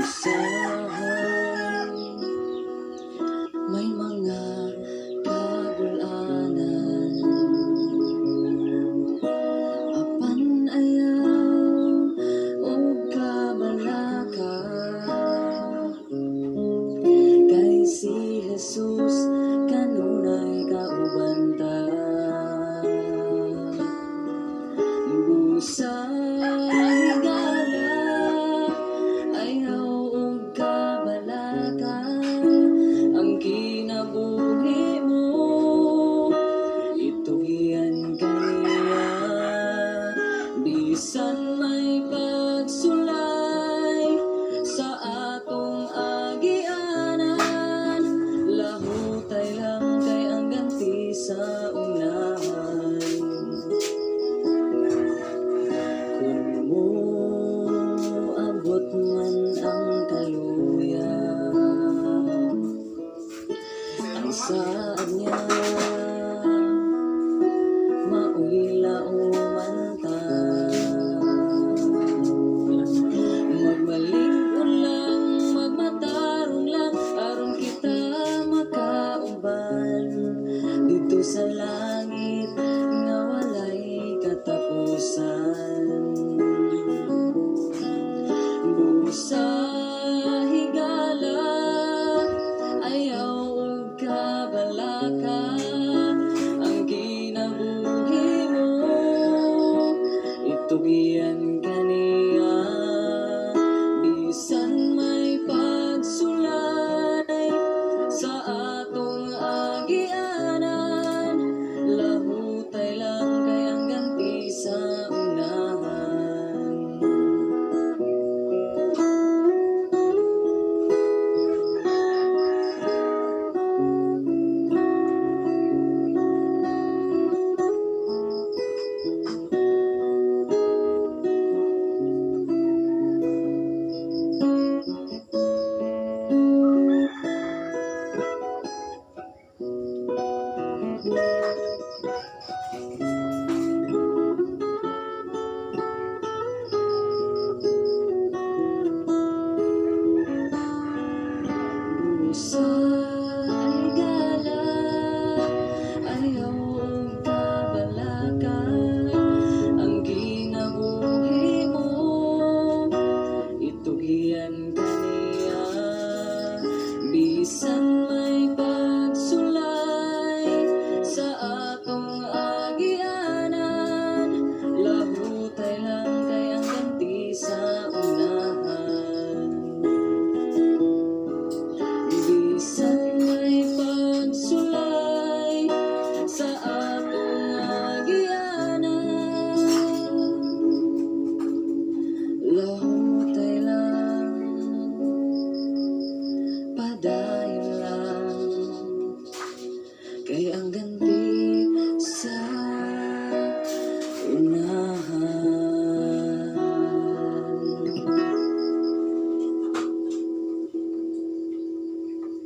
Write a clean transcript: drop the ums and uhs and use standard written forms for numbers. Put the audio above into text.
usahay may mga kagulanan, apan ayaw o kabalaka, kay si Jesus kanunay kauban ta. Busa higala ayaw og kabalaka, ang kinabuhi mo itugian kaniya. Bisan may pagsulay sa atong agianan, lahutay lang kay ang ganti sa unahan. Kung mo abot man ang kaluya, ang saan niya maulaoman ta. Magmalingkod lang, magmatarong lang, aron kita makauban dito sa langit nga walay katapusan. Busa higala ayaw og kabalaka, ang kinabuhi mo itugian kaniya. Bisan may pagsulay sa atong agianan, lahutay lang kay ang ganti sa unahan. Busa higala ayaw og kabalaka, ang kinabuhi mo itugian kaniya. Bisan may pagsulay sa atong agianan, lahutay lang kay ang ganti sa unahan. Bisan may pagsulay sa atong agianan, lahutay lang, padayon lang, kay ang ganti